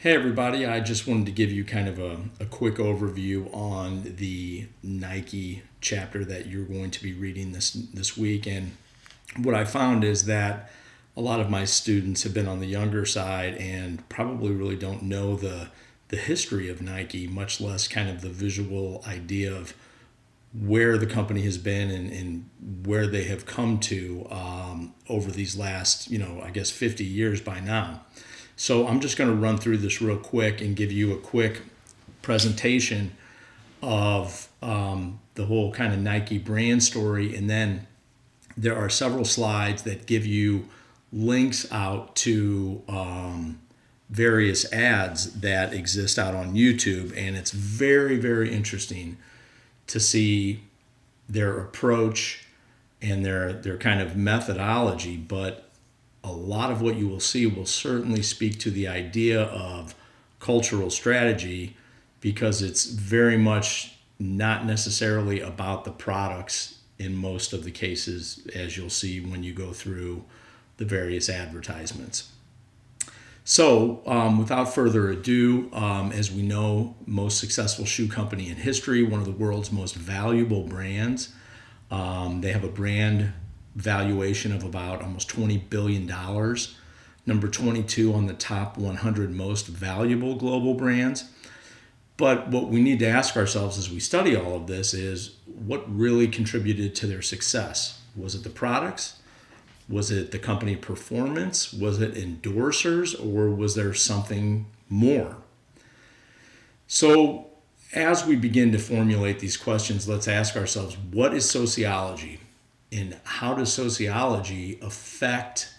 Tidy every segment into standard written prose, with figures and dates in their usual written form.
Hey everybody, I just wanted to give you kind of a quick overview on the Nike chapter that you're going to be reading this week. And what I found is that a lot of my students have been on the younger side and probably really don't know the history of Nike, much less kind of the visual idea of where the company has been and where they have come to over these last, I guess 50 years by now. So I'm just going to run through this real quick and give you a quick presentation of the whole kind of Nike brand story. And then there are several slides that give you links out to various ads that exist out on YouTube. And it's very, very interesting to see their approach and their kind of methodology. But a lot of what you will see will certainly speak to the idea of cultural strategy, because it's very much not necessarily about the products in most of the cases, as you'll see when you go through the various advertisements. So without further ado, as we know, most successful shoe company in history, one of the world's most valuable brands. They have a brand valuation of about almost $20 billion. Number 22 on the top 100 most valuable global brands. But what we need to ask ourselves as we study all of this is, what really contributed to their success? Was it the products? Was it the company performance? Was it endorsers? Or was there something more? So as we begin to formulate these questions, let's ask ourselves, what is sociology? And how does sociology affect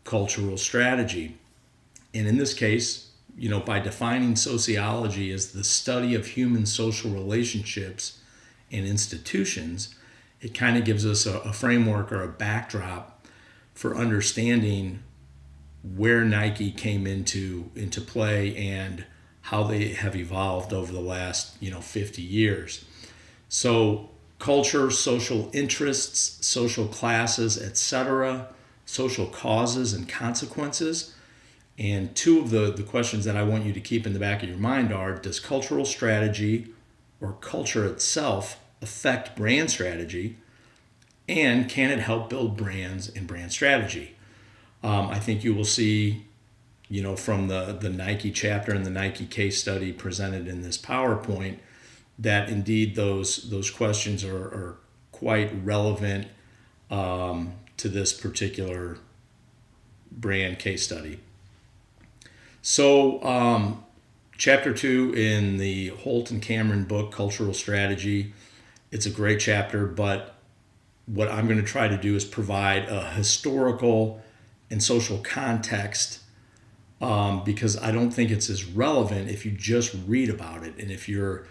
cultural strategy? And in this case, by defining sociology as the study of human social relationships and institutions, it kind of gives us a framework or a backdrop for understanding where Nike came into play and how they have evolved over the last 50 years. So culture, social interests, social classes, etc., social causes and consequences. And two of the questions that I want you to keep in the back of your mind are, does cultural strategy or culture itself affect brand strategy? And can it help build brands and brand strategy? I think you will see, from the Nike chapter and the Nike case study presented in this PowerPoint, that indeed those questions are quite relevant to this particular brand case study. So chapter 2 in the Holt and Cameron book, Cultural Strategy, it's a great chapter, but what I'm going to try to do is provide a historical and social context, because I don't think it's as relevant if you just read about it. And if you're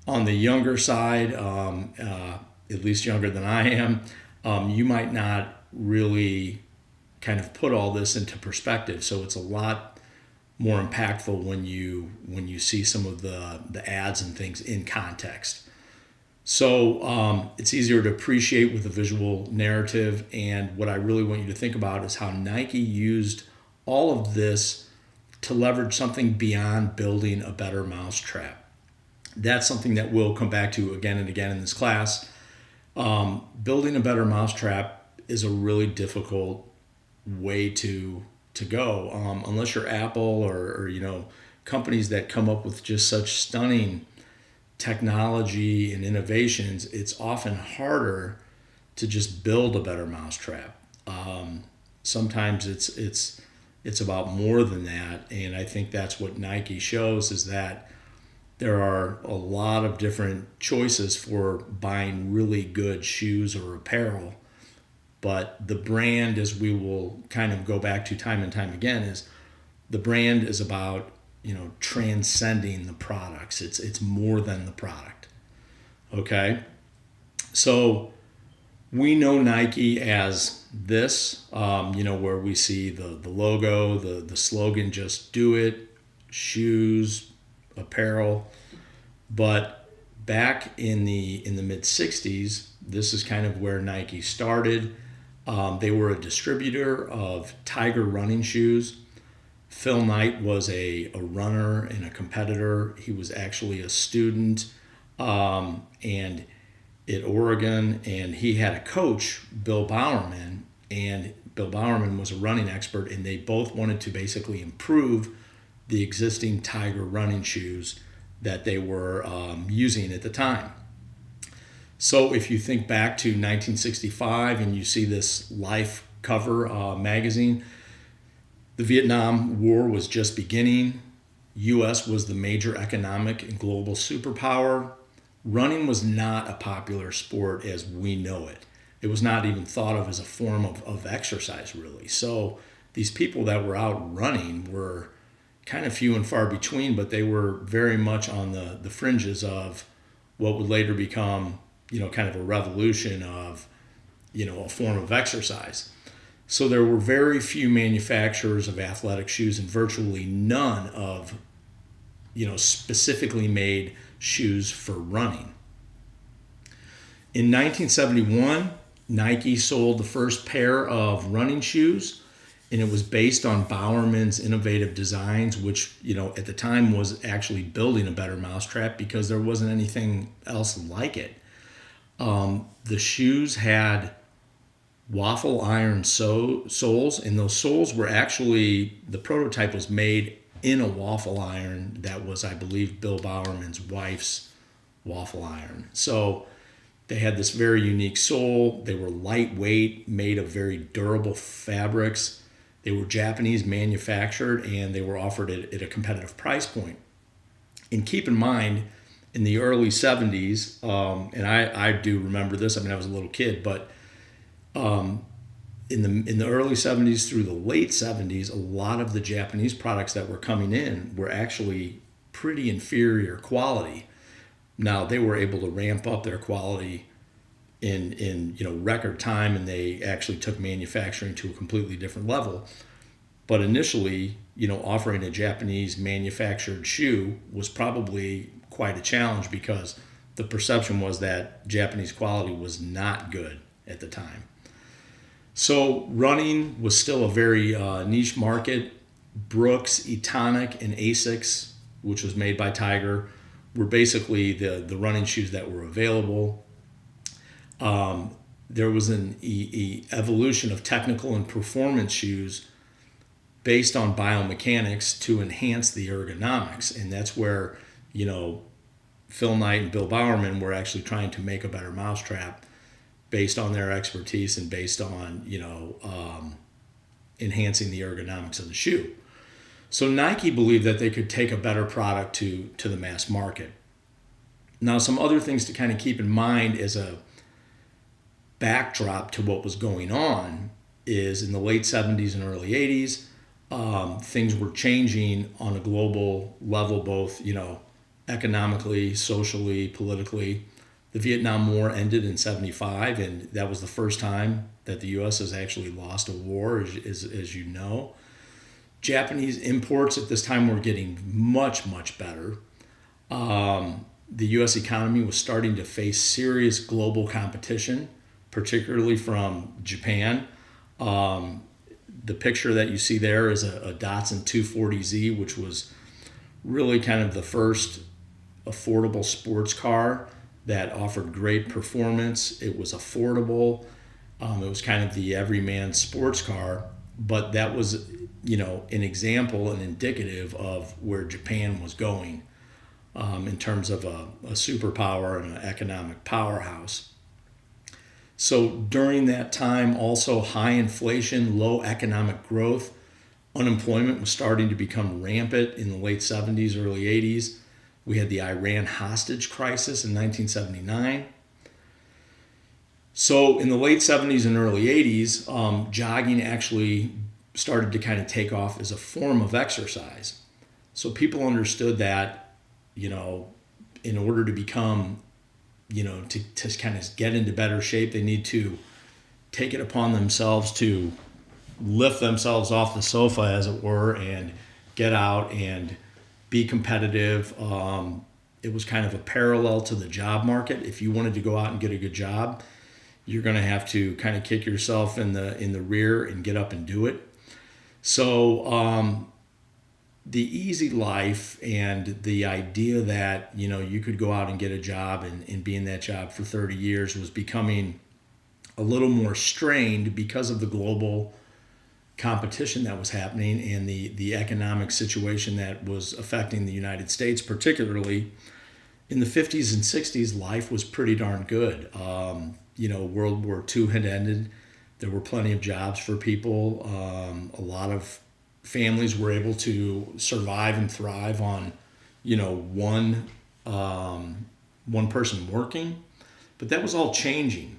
on the younger side, at least younger than I am, you might not really kind of put all this into perspective. So it's a lot more impactful when you see some of the ads and things in context. So it's easier to appreciate with a visual narrative. And what I really want you to think about is how Nike used all of this to leverage something beyond building a better mousetrap. That's something that we'll come back to again and again in this class. Building a better mousetrap is a really difficult way to go, unless you're Apple or companies that come up with just such stunning technology and innovations. It's often harder to just build a better mousetrap. Sometimes it's about more than that, and I think that's what Nike shows, is that there are a lot of different choices for buying really good shoes or apparel. But the brand, as we will kind of go back to time and time again, is the brand is about, transcending the products. It's more than the product. Okay? So we know Nike as this, where we see the logo, the slogan, just do it, shoes, apparel. But back in the mid 60s, this is kind of where Nike started. They were a distributor of Tiger running shoes, Phil Knight was a runner and a competitor. He was actually a student and at Oregon, and he had a coach, Bill Bowerman, and Bill Bowerman was a running expert, and they both wanted to basically improve the existing Tiger running shoes that they were using at the time. So if you think back to 1965 and you see this Life cover magazine, the Vietnam War was just beginning. U.S. was the major economic and global superpower. Running was not a popular sport as we know it. It was not even thought of as a form of exercise, really. So these people that were out running were kind of few and far between, but they were very much on the fringes of what would later become, kind of a revolution of, a form of exercise. So there were very few manufacturers of athletic shoes and virtually none of, specifically made shoes for running. In 1971, Nike sold the first pair of running shoes, and it was based on Bowerman's innovative designs, which, at the time was actually building a better mousetrap because there wasn't anything else like it. The shoes had waffle iron soles, and those soles were actually, the prototype was made in a waffle iron that was, I believe, Bill Bowerman's wife's waffle iron. So they had this very unique sole. They were lightweight, made of very durable fabrics. They were Japanese manufactured, and they were offered at a competitive price point. And keep in mind, in the early 70s, and I do remember this, I was a little kid, but in the early 70s through the late 70s, a lot of the Japanese products that were coming in were actually pretty inferior quality. Now, they were able to ramp up their quality in record time, and they actually took manufacturing to a completely different level. But initially, offering a Japanese manufactured shoe was probably quite a challenge because the perception was that Japanese quality was not good at the time. So running was still a very niche market. Brooks, Etonic, and Asics, which was made by Tiger, were basically the running shoes that were available. There was an evolution of technical and performance shoes based on biomechanics to enhance the ergonomics, and that's where Phil Knight and Bill Bowerman were actually trying to make a better mousetrap based on their expertise and based on enhancing the ergonomics of the shoe. So Nike believed that they could take a better product to the mass market. Now, some other things to kind of keep in mind as a backdrop to what was going on is in the late 70s and early 80s, things were changing on a global level, both economically, socially, politically. The Vietnam War ended in 75, and that was the first time that the U.S. has actually lost a war, as you know. Japanese imports at this time were getting much, much better. The U.S. economy was starting to face serious global competition, particularly from Japan. The picture that you see there is a Datsun 240Z, which was really kind of the first affordable sports car that offered great performance. It was affordable. It was kind of the everyman sports car, but that was, an example and indicative of where Japan was going in terms of a superpower and an economic powerhouse. So during that time, also high inflation, low economic growth, unemployment was starting to become rampant in the late 70s, early 80s. We had the Iran hostage crisis in 1979. So in the late 70s and early 80s, jogging actually started to kind of take off as a form of exercise. So people understood that, in order to become, to kind of get into better shape, they need to take it upon themselves to lift themselves off the sofa, as it were, and get out and be competitive. It was kind of a parallel to the job market. If you wanted to go out and get a good job, you're going to have to kind of kick yourself in the rear and get up and do it. So the easy life and the idea that, you could go out and get a job and be in that job for 30 years was becoming a little more strained because of the global competition that was happening and the economic situation that was affecting the United States, particularly in the 50s and 60s. Life was pretty darn good. World War II had ended. There were plenty of jobs for people. A lot of families were able to survive and thrive on, one person working, but that was all changing.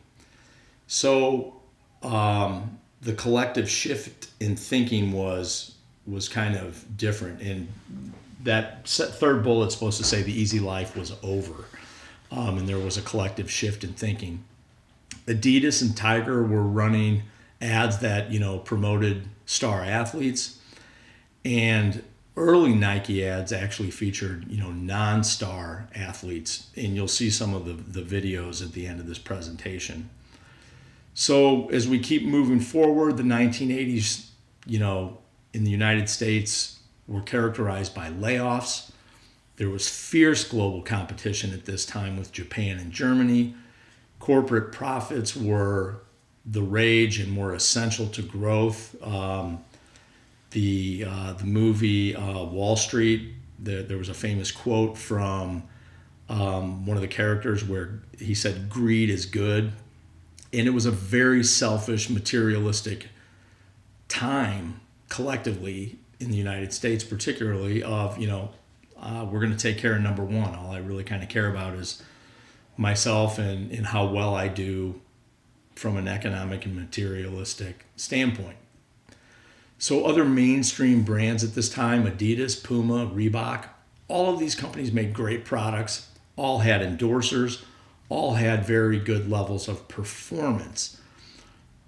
So the collective shift in thinking was kind of different, and that third bullet's supposed to say the easy life was over, and there was a collective shift in thinking. Adidas and Tiger were running ads that promoted star athletes, and early Nike ads actually featured non-star athletes, and you'll see some of the videos at the end of this presentation. So as we keep moving forward, the 1980s, in the United States were characterized by layoffs. There was fierce global competition at this time with Japan and Germany. Corporate profits were the rage and were essential to growth. The movie Wall Street, there was a famous quote from one of the characters where he said, "Greed is good." And it was a very selfish, materialistic time collectively in the United States, particularly of, we're going to take care of number one. All I really kind of care about is myself and how well I do from an economic and materialistic standpoint. So other mainstream brands at this time, Adidas, Puma, Reebok, all of these companies made great products, all had endorsers, all had very good levels of performance.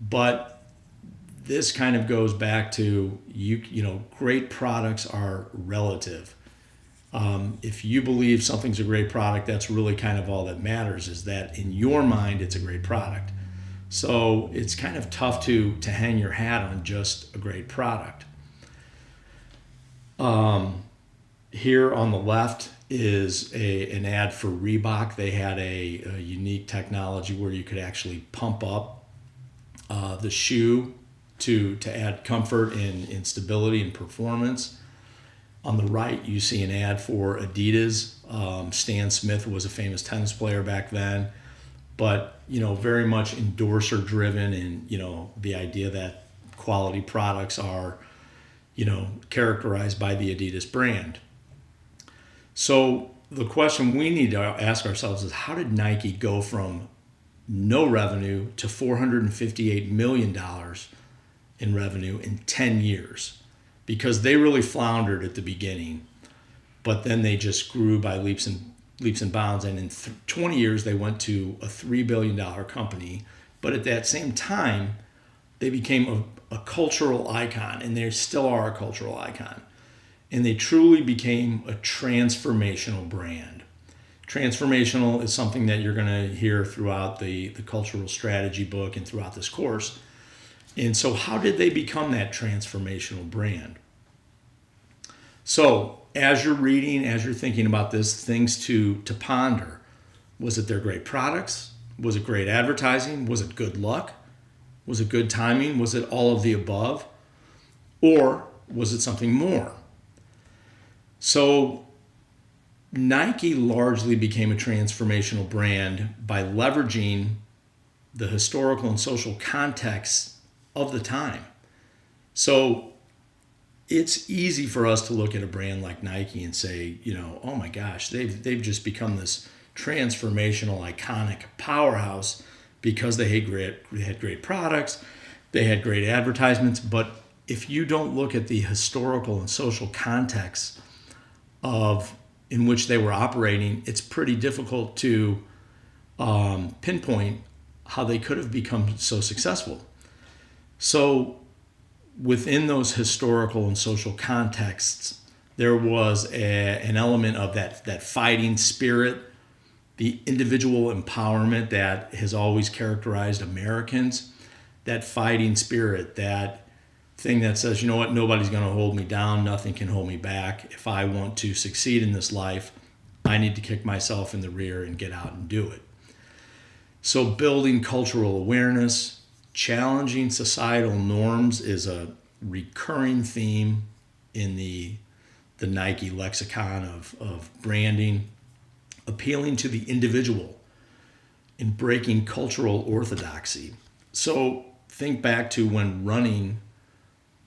But this kind of goes back to, great products are relative. If you believe something's a great product, that's really kind of all that matters, is that in your mind it's a great product. So it's kind of tough to hang your hat on just a great product. Here on the left is an ad for Reebok. They had a unique technology where you could actually pump up the shoe to add comfort and stability and performance. On the right, you see an ad for Adidas. Stan Smith was a famous tennis player back then, but very much endorser driven, and the idea that quality products are characterized by the Adidas brand. So the question we need to ask ourselves is, how did Nike go from no revenue to $458 million in revenue in 10 years? Because they really floundered at the beginning, but then they just grew by leaps and bounds. And in 20 years, they went to a $3 billion company. But at that same time, they became a cultural icon, and they still are a cultural icon. And they truly became a transformational brand. Transformational is something that you're going to hear throughout the cultural strategy book and throughout this course. And so how did they become that transformational brand? So as you're reading, as you're thinking about this, things to ponder. Was it their great products? Was it great advertising? Was it good luck? Was it good timing? Was it all of the above? Or was it something more? So Nike largely became a transformational brand by leveraging the historical and social context of the time. So it's easy for us to look at a brand like Nike and say, oh my gosh, they've just become this transformational, iconic powerhouse because they had great products, they had great advertisements. But if you don't look at the historical and social context in which they were operating, it's pretty difficult to pinpoint how they could have become so successful. So within those historical and social contexts, there was an element of that fighting spirit, the individual empowerment that has always characterized Americans, that fighting spirit that thing that says, you know what, nobody's going to hold me down, nothing can hold me back. If I want to succeed in this life, I need to kick myself in the rear and get out and do it. So building cultural awareness, challenging societal norms is a recurring theme in the Nike lexicon of branding. Appealing to the individual and breaking cultural orthodoxy. So think back to when running,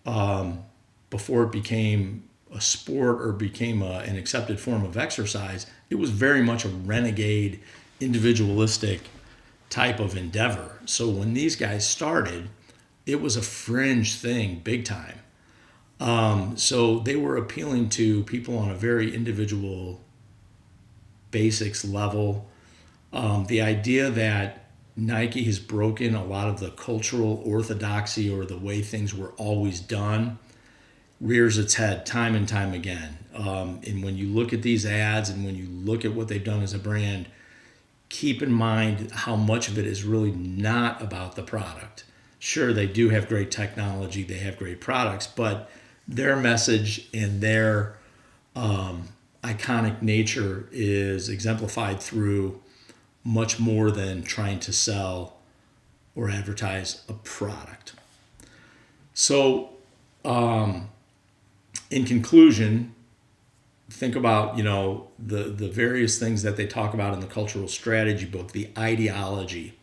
before it became a sport or became an accepted form of exercise, it was very much a renegade, individualistic type of endeavor. So when these guys started, it was a fringe thing, big time. So they were appealing to people on a very individual basics level. The idea that Nike has broken a lot of the cultural orthodoxy or the way things were always done rears its head time and time again. And when you look at these ads and when you look at what they've done as a brand, keep in mind how much of it is really not about the product. Sure, they do have great technology, they have great products, but their message and their iconic nature is exemplified through much more than trying to sell or advertise a product. So, in conclusion, think about, the various things that they talk about in the cultural strategy book, the ideology.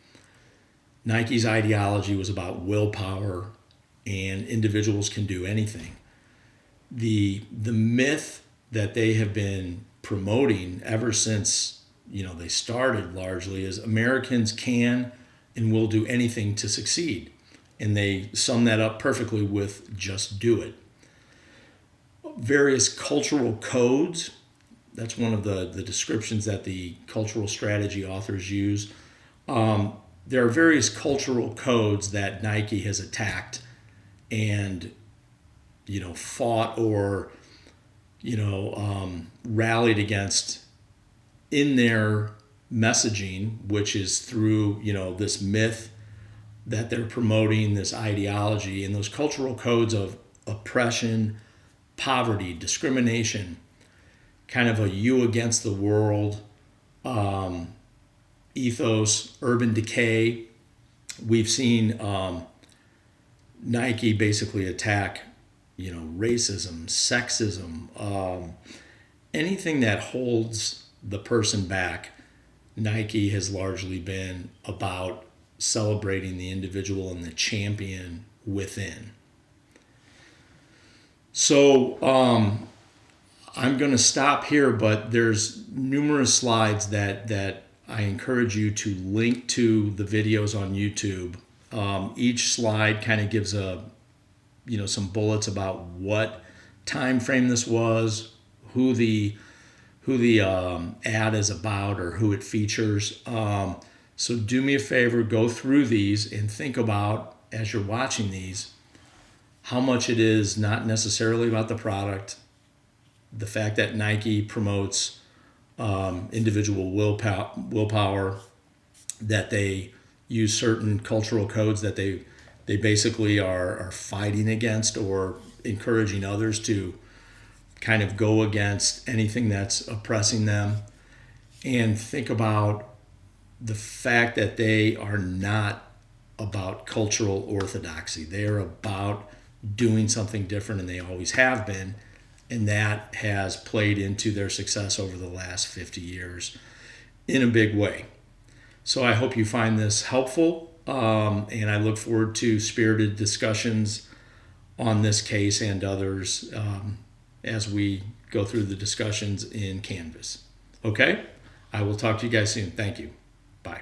Nike's ideology was about willpower and individuals can do anything. The myth that they have been promoting ever since they started largely is Americans can and will do anything to succeed, and they sum that up perfectly with just do it. Various cultural codes, that's one of the descriptions that the cultural strategy authors use. There are various cultural codes that Nike has attacked and fought or rallied against in their messaging, which is through this myth that they're promoting, this ideology, and those cultural codes of oppression, poverty, discrimination, kind of a you against the world ethos, urban decay. We've seen Nike basically attack racism, sexism, anything that holds the person back. Nike has largely been about celebrating the individual and the champion within. So I'm going to stop here, but there's numerous slides that I encourage you to link to the videos on YouTube. Each slide kind of gives some bullets about what time frame this was, who the ad is about, or who it features. So do me a favor, go through these and think about, as you're watching these, how much it is not necessarily about the product, the fact that Nike promotes individual willpower, that they use certain cultural codes that they basically are fighting against or encouraging others to kind of go against anything that's oppressing them, and think about the fact that they are not about cultural orthodoxy. They are about doing something different, and they always have been, and that has played into their success over the last 50 years in a big way. So I hope you find this helpful, and I look forward to spirited discussions on this case and others as we go through the discussions in Canvas. Okay? I will talk to you guys soon. Thank you. Bye.